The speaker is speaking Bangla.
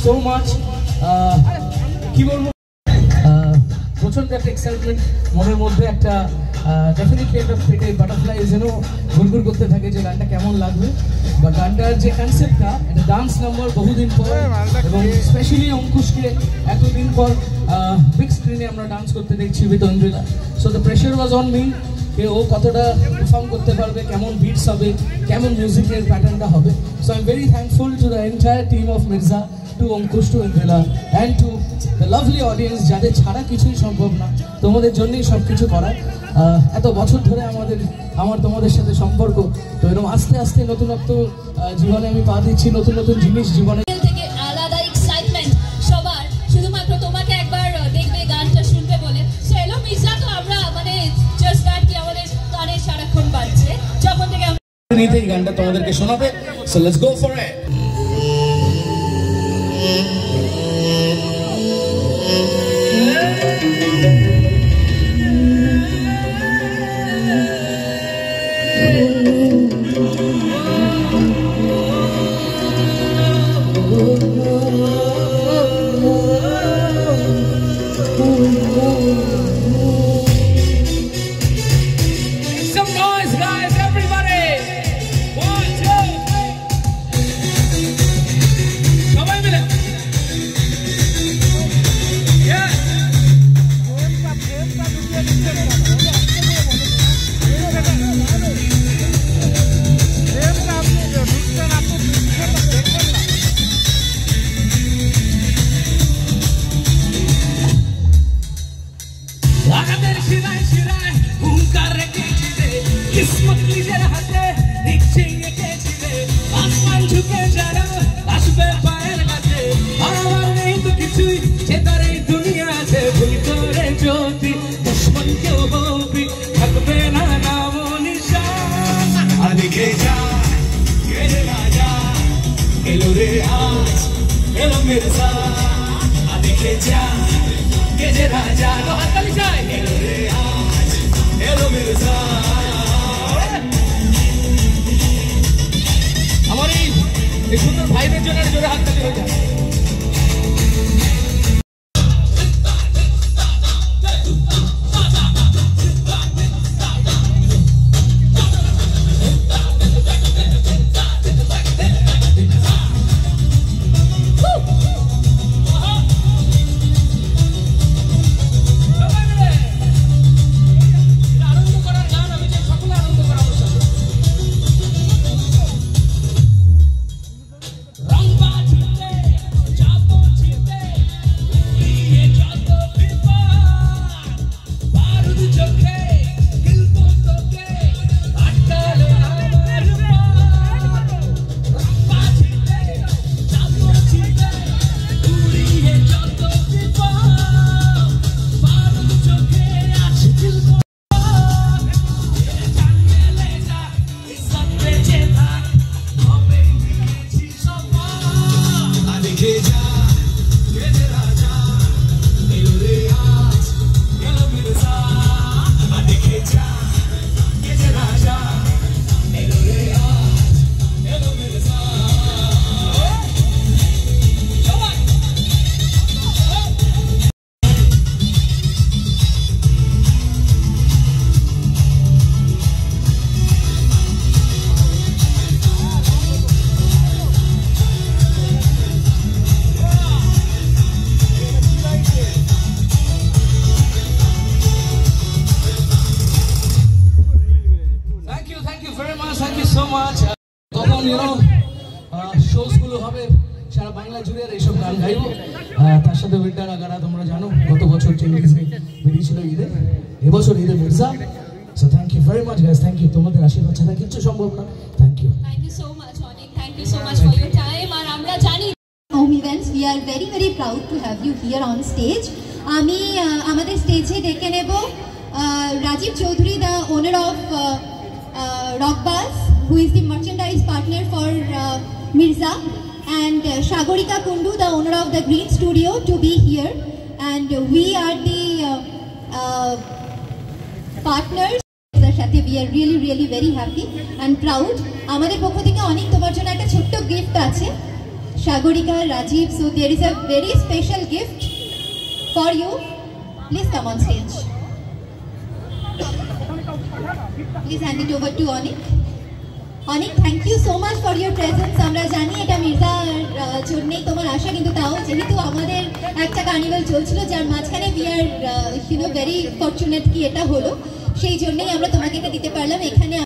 So much. কি বলবো, প্রচন্ড একটা এক্সাইটমেন্ট মনের মধ্যে, একটা ডেফিনেটলি একটা পেটে বাটারফ্লাই যেন ঘুরঘুর করতে থাকে যে গানটা কেমন লাগবে। বা গানটার যে কনসেপ্টটা, একটা ডান্স নাম্বার বহুদিন পর, এবং স্পেশালি অঙ্কুশকে এতদিন পর বিগ স্ক্রিনে আমরা ডান্স করতে দেখছি with Anjala. So the pressure was on me যে ও কতটা পারফর্ম করতে পারবে, কেমন বিটস হবে, কেমন মিউজিকের প্যাটার্নটা হবে। So I am very thankful to the entire team of Mirza, to Ankush, to Indrila, and to the lovely audience, যাদের ছাড়া কিছুই সম্ভব না, তোমাদের জন্যই সব কিছু করা। এত বছর ধরে আমার তোমাদের সাথে সম্পর্ক, তো এরকম আস্তে আস্তে নতুনত্ব জীবনে আমি পা দিচ্ছি, নতুন নতুন জিনিস জীবনে থেকে আলাদা এক্সাইটমেন্ট সবার, শুধুমাত্র তোমাকে একবার দেখবে, গানটা শুনবে বলে। হ্যালো মির্জা, তো আমরা মানে জাস্ট দ্যাট কি আমাদের কানে সারাক্ষণ বাজছে যখন থেকে নিতেই গানটা তোমাদেরকে শোনাবে। So let's go for it. আমার এই সুন্দর ভাইদের জন্য জোরে হাততালি হয়ে যায়। সারা বাংলা জুড়ে এইসব গান গাইব। তার সাথে উইন্টার আগারা তোমরা জানো গত বছর চেঙ্গিসে বেরিয়েছিল ঈদে, এবছর ঈদে Mirza. So thank you very much guys, thank you. তোমাদের আশীর্বাদ ছাড়া কিচ্ছু সম্ভব না। থ্যাংক ইউ সো মাচ অনেক, thank you so much for your time. আর আমরা জানি home events, we are very very proud to have you here on stage. আমি আমাদের স্টেজে ডেকে নেব Rajib Chowdhury, the owner of Rockbus, who is the merchandise partner for Mirza, and Shagorika Kundu, the owner of the Green Studio, to be here. And we are the partners. We are really really very happy and proud. আমাদের পক্ষ থেকে অনেক তোমার জন্য একটা ছোট্ট গিফট আছে, Shagorika, Rajiv. So there is a very special gift for you. Please come on stage. Please hand it over to Onik. Onik, thank you so much for your presence. আমরা জানি এটা মির্জার জন্যই তোমার আশা, কিন্তু তাও যেহেতু আমাদের একটা কার্নিভাল চলছিল যার মাঝখানে we are very fortunate কি এটা হলো, সেই জন্যই আমরা তোমাকে এটা দিতে পারলাম। এখানে